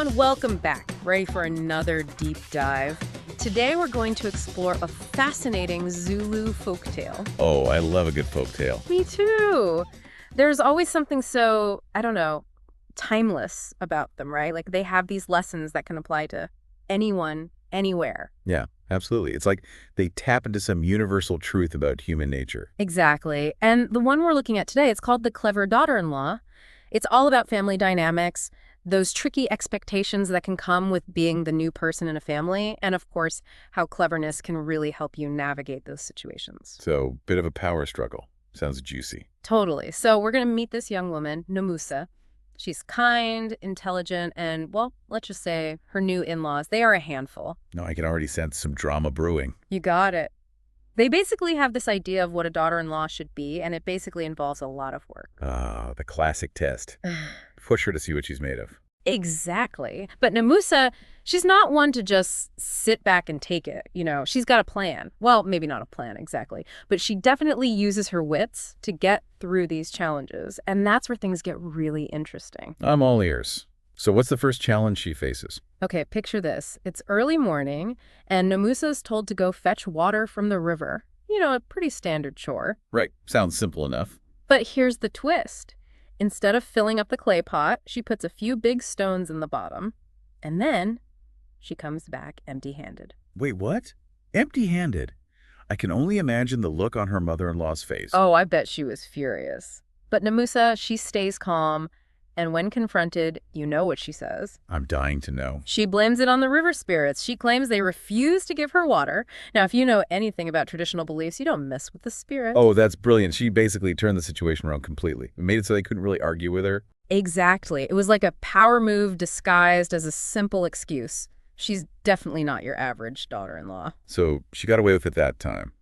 everyone, welcome back. Ready for another deep dive? Today we're going to explore a fascinating Zulu folktale. Oh, I love a good folktale. Me too. There's always something so, timeless about them, right? Like they have these lessons that can apply to anyone, anywhere. Yeah, absolutely. It's like they tap into some universal truth about human nature. Exactly. And the one we're looking at today, it's called The Clever Daughter-in-Law. It's all about family dynamics, those tricky expectations that can come with being the new person in a family, and of course, how cleverness can really help you navigate those situations. So, bit of a power struggle. Sounds juicy. Totally. So we're going to meet this young woman, Nomusa. She's kind, intelligent, and, well, let's just say her new in-laws, they are a handful. No, I can already sense some drama brewing. You got it. They basically have this idea of what a daughter-in-law should be, and it basically involves a lot of work. Ah, the classic test. Push her to see what she's made of. Exactly. But Nomusa, she's not one to just sit back and take it. She's got a plan. Well, maybe not a plan exactly, but she definitely uses her wits to get through these challenges. And that's where things get really interesting. I'm all ears. So what's the first challenge she faces? Okay, picture this. It's early morning, and Nomusa's told to go fetch water from the river. A pretty standard chore. Right. Sounds simple enough. But here's the twist. Instead of filling up the clay pot, she puts a few big stones in the bottom, and then she comes back empty-handed. Wait, what? Empty-handed? I can only imagine the look on her mother-in-law's face. Oh, I bet she was furious. But Nomusa, she stays calm, and when confronted, you know what she says. I'm dying to know. She blames it on the river spirits. She claims they refuse to give her water. Now, if you know anything about traditional beliefs, you don't mess with the spirits. Oh, that's brilliant. She basically turned the situation around completely. It made it so they couldn't really argue with her. Exactly. It was like a power move disguised as a simple excuse. She's definitely not your average daughter-in-law. So she got away with it that time.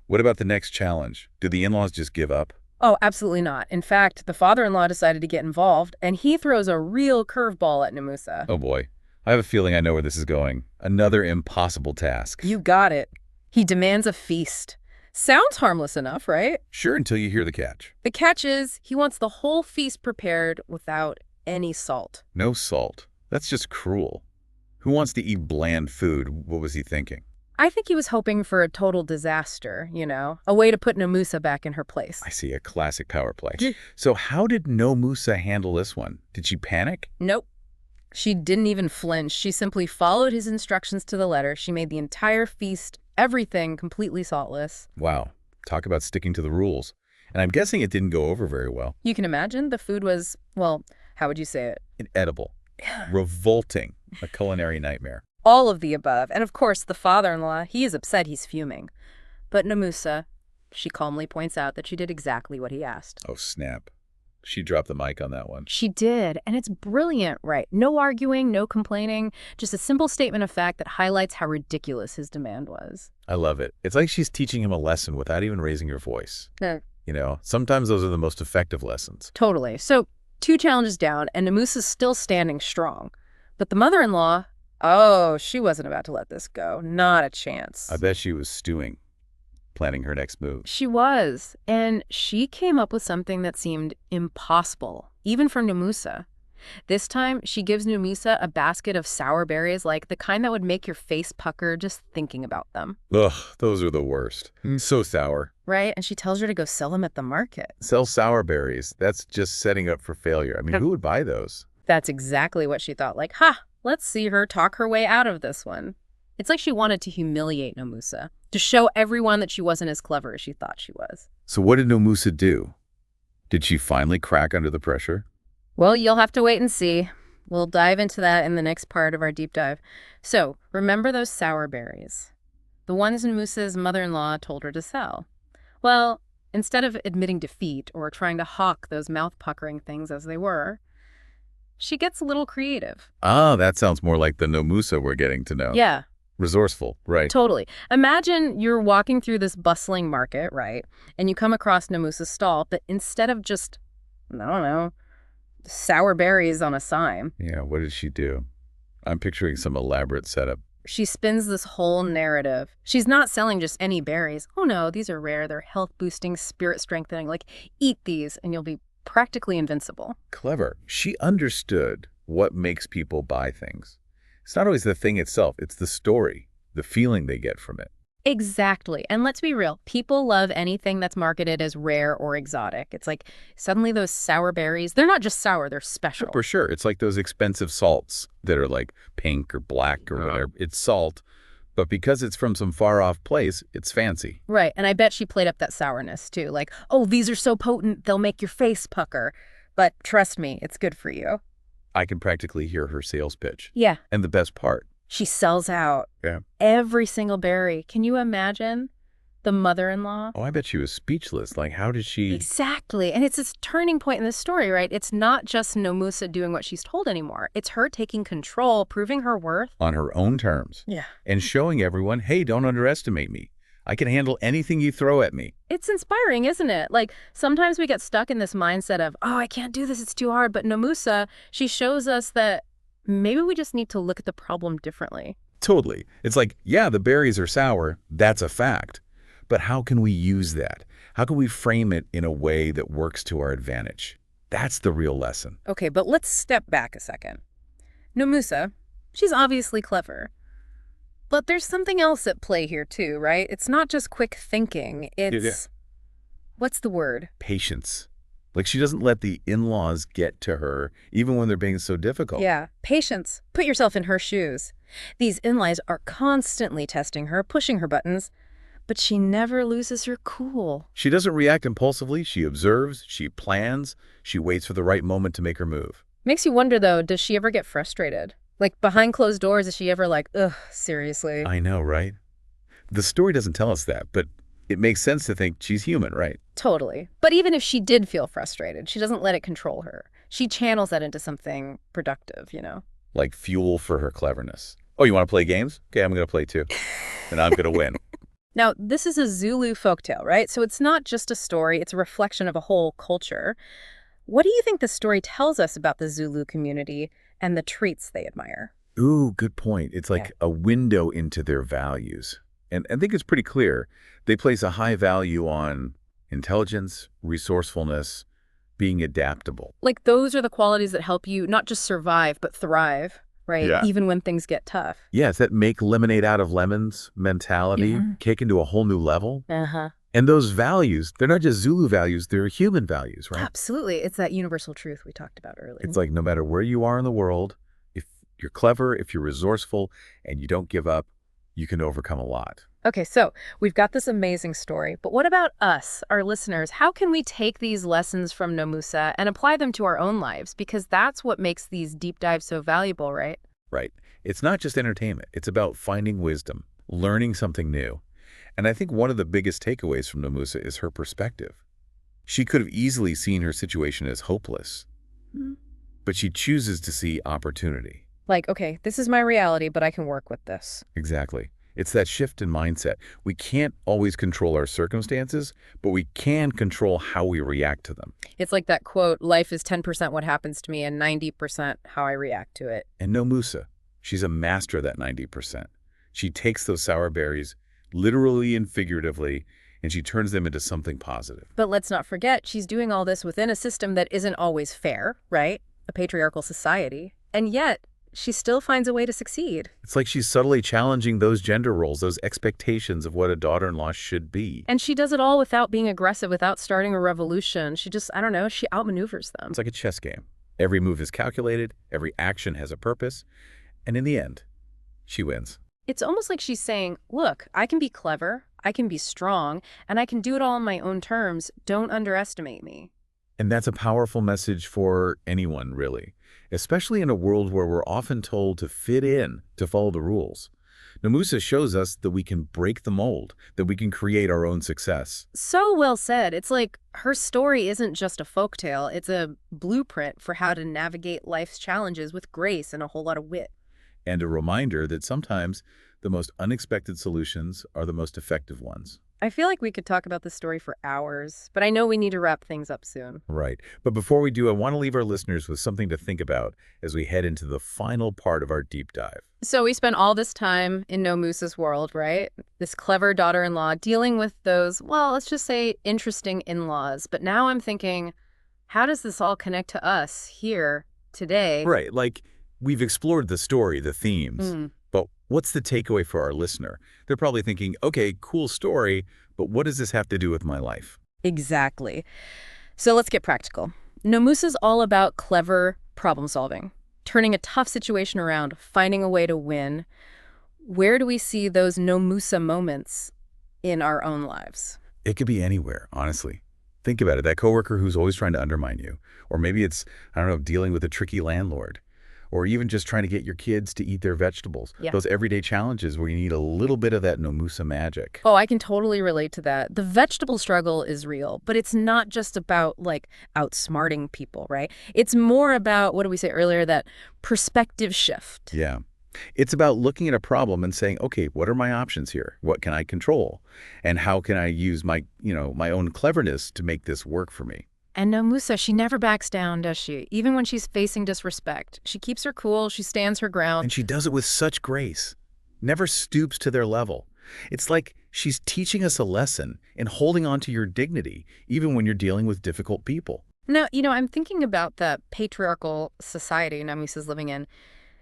What about the next challenge? Did the in-laws just give up? Oh, absolutely not. In fact, the father-in-law decided to get involved, and he throws a real curveball at Nomusa. Oh boy. I have a feeling I know where this is going. Another impossible task. You got it. He demands a feast. Sounds harmless enough, right? Sure, until you hear the catch. The catch is he wants the whole feast prepared without any salt. No salt. That's just cruel. Who wants to eat bland food? What was he thinking? I think he was hoping for a total disaster, a way to put Nomusa back in her place. I see, a classic power play. So how did Nomusa handle this one? Did she panic? Nope. She didn't even flinch. She simply followed his instructions to the letter. She made the entire feast, everything, completely saltless. Wow. Talk about sticking to the rules. And I'm guessing it didn't go over very well. You can imagine the food was, well, how would you say it? Inedible. Revolting. A culinary nightmare. All of the above. And of course, the father-in-law, he is upset, he's fuming. But Nomusa, she calmly points out that she did exactly what he asked. Oh, snap. She dropped the mic on that one. She did, and it's brilliant, right? No arguing, no complaining, just a simple statement of fact that highlights how ridiculous his demand was. I love it. It's like she's teaching him a lesson without even raising her voice. Sometimes those are the most effective lessons. Totally. So, 2 challenges down, and Nomusa's still standing strong. But the mother-in-law, oh, she wasn't about to let this go. Not a chance. I bet she was stewing, planning her next move. She was. And she came up with something that seemed impossible, even for Nomusa. This time, she gives Nomusa a basket of sour berries, like the kind that would make your face pucker just thinking about them. Ugh, those are the worst. So sour. Right? And she tells her to go sell them at the market. Sell sour berries. That's just setting up for failure. I mean, who would buy those? That's exactly what she thought. Like, let's see her talk her way out of this one. It's like she wanted to humiliate Nomusa, to show everyone that she wasn't as clever as she thought she was. So what did Nomusa do? Did she finally crack under the pressure? Well, you'll have to wait and see. We'll dive into that in the next part of our deep dive. So, remember those sour berries? The ones Nomusa's mother-in-law told her to sell. Well, instead of admitting defeat or trying to hawk those mouth-puckering things as they were, she gets a little creative. Ah, that sounds more like the Nomusa we're getting to know. Yeah. Resourceful, right. Totally. Imagine you're walking through this bustling market, right? And you come across Nomusa's stall, but instead of just, sour berries on a sign. Yeah, what did she do? I'm picturing some elaborate setup. She spins this whole narrative. She's not selling just any berries. Oh no, these are rare. They're health-boosting, spirit-strengthening. Like, eat these and you'll be practically invincible. Clever. She understood what makes people buy things. It's not always the thing itself, it's the story, the feeling they get from it. Exactly. And let's be real. People love anything that's marketed as rare or exotic. It's like suddenly those sour berries, they're not just sour, they're special. For sure. It's like those expensive salts that are like pink or black or whatever. It's salt, but because it's from some far-off place, it's fancy. Right. And I bet she played up that sourness too. Like, oh, these are so potent, they'll make your face pucker. But trust me, it's good for you. I can practically hear her sales pitch. Yeah. And the best part. She sells out every single berry. Can you imagine the mother-in-law? Oh, I bet she was speechless. Like, how did she... Exactly. And it's this turning point in the story, right? It's not just Nomusa doing what she's told anymore. It's her taking control, proving her worth. On her own terms. Yeah. And showing everyone, hey, don't underestimate me. I can handle anything you throw at me. It's inspiring, isn't it? Like, sometimes we get stuck in this mindset of, oh, I can't do this, it's too hard. But Nomusa, she shows us that maybe we just need to look at the problem differently. Totally. It's like, yeah, the berries are sour. That's a fact. But how can we use that? How can we frame it in a way that works to our advantage? That's the real lesson. Okay, but let's step back a second. Nomusa, she's obviously clever. But there's something else at play here too, right? It's not just quick thinking. It's... What's the word? Patience. Like, she doesn't let the in-laws get to her, even when they're being so difficult. Yeah, patience. Put yourself in her shoes. These in-laws are constantly testing her, pushing her buttons, but she never loses her cool. She doesn't react impulsively. She observes, she plans, she waits for the right moment to make her move. Makes you wonder, though, does she ever get frustrated? Like, behind closed doors, is she ever like, ugh, seriously? I know, right? The story doesn't tell us that, but it makes sense to think she's human, right? Totally. But even if she did feel frustrated, she doesn't let it control her. She channels that into something productive, you know? Like fuel for her cleverness. Oh, you want to play games? Okay, I'm going to play too. And I'm going to win. Now, this is a Zulu folktale, right? So it's not just a story, it's a reflection of a whole culture. What do you think the story tells us about the Zulu community and the traits they admire? Ooh, good point. It's like a window into their values. And I think it's pretty clear. They place a high value on intelligence, resourcefulness, being adaptable. Like those are the qualities that help you not just survive, but thrive, right? Yeah. Even when things get tough. Yes, that make lemonade out of lemons mentality, taken to a whole new level. And those values, they're not just Zulu values, they're human values, right? Absolutely. It's that universal truth we talked about earlier. It's like no matter where you are in the world, if you're clever, if you're resourceful, and you don't give up, you can overcome a lot. Okay, so we've got this amazing story, but what about us, our listeners? How can we take these lessons from Nomusa and apply them to our own lives? Because that's what makes these deep dives so valuable, right? Right. It's not just entertainment. It's about finding wisdom, learning something new. And I think one of the biggest takeaways from Nomusa is her perspective. She could have easily seen her situation as hopeless, but she chooses to see opportunity. Like, okay, this is my reality, but I can work with this. Exactly. It's that shift in mindset. We can't always control our circumstances, but we can control how we react to them. It's like that quote, life is 10% what happens to me and 90% how I react to it. And Nomusa, she's a master of that 90%. She takes those sour berries, literally and figuratively, and she turns them into something positive. But let's not forget, she's doing all this within a system that isn't always fair, right? A patriarchal society. And yet, she still finds a way to succeed. It's like she's subtly challenging those gender roles, those expectations of what a daughter-in-law should be. And she does it all without being aggressive, without starting a revolution. She just, I don't know, she outmaneuvers them. It's like a chess game. Every move is calculated, every action has a purpose, and in the end, she wins. It's almost like she's saying, look, I can be clever, I can be strong, and I can do it all on my own terms. Don't underestimate me. And that's a powerful message for anyone, really, especially in a world where we're often told to fit in, to follow the rules. Nomusa shows us that we can break the mold, that we can create our own success. So well said. It's like her story isn't just a folktale, it's a blueprint for how to navigate life's challenges with grace and a whole lot of wit. And a reminder that sometimes the most unexpected solutions are the most effective ones. I feel like we could talk about this story for hours, but I know we need to wrap things up soon. Right. But before we do, I want to leave our listeners with something to think about as we head into the final part of our deep dive. So we spent all this time in Nomusa's world, right? This clever daughter-in-law dealing with those, well, let's just say interesting in-laws. But now I'm thinking, how does this all connect to us here today. Right, like we've explored the story, the themes, but what's the takeaway for our listener? They're probably thinking, okay, cool story, but what does this have to do with my life? Exactly. So let's get practical. Nomusa's all about clever problem solving, turning a tough situation around, finding a way to win. Where do we see those Nomusa moments in our own lives? It could be anywhere, honestly. Think about it, that coworker who's always trying to undermine you. Or maybe it's, I don't know, dealing with a tricky landlord. Or even just trying to get your kids to eat their vegetables. Yeah. Those everyday challenges where you need a little bit of that Nomusa magic. Oh, I can totally relate to that. The vegetable struggle is real, but it's not just about, like, outsmarting people, right? It's more about, what did we say earlier, that perspective shift. Yeah. It's about looking at a problem and saying, okay, what are my options here? What can I control? And how can I use my own cleverness to make this work for me? And Nomusa, she never backs down, does she? Even when she's facing disrespect. She keeps her cool, she stands her ground. And she does it with such grace, never stoops to their level. It's like she's teaching us a lesson in holding on to your dignity, even when you're dealing with difficult people. Now, I'm thinking about the patriarchal society Nomusa's living in.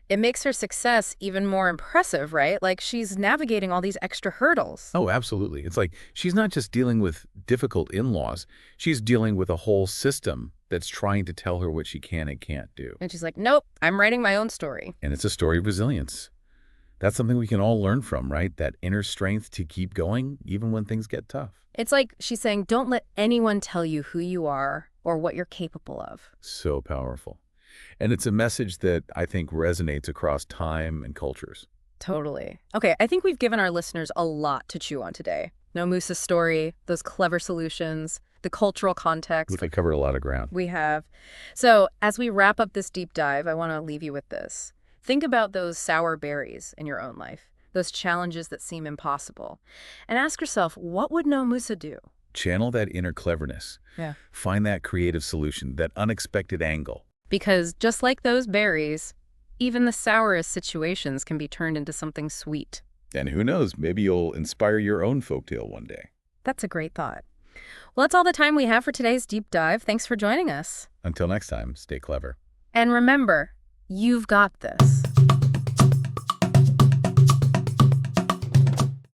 It makes her success even more impressive, right? Like, she's navigating all these extra hurdles. Oh, absolutely. It's like she's not just dealing with difficult in-laws. She's dealing with a whole system that's trying to tell her what she can and can't do. And she's like, nope, I'm writing my own story. And it's a story of resilience. That's something we can all learn from, right? That inner strength to keep going even when things get tough. It's like she's saying, don't let anyone tell you who you are or what you're capable of. So powerful. And it's a message that I think resonates across time and cultures. Totally. Okay, I think we've given our listeners a lot to chew on today. Nomusa's story, those clever solutions, the cultural context. We covered a lot of ground. We have. So as we wrap up this deep dive, I want to leave you with this. Think about those sour berries in your own life, those challenges that seem impossible. And ask yourself, what would Nomusa do? Channel that inner cleverness. Yeah. Find that creative solution, that unexpected angle. Because just like those berries, even the sourest situations can be turned into something sweet. And who knows, maybe you'll inspire your own folktale one day. That's a great thought. Well, that's all the time we have for today's deep dive. Thanks for joining us. Until next time, stay clever. And remember, you've got this.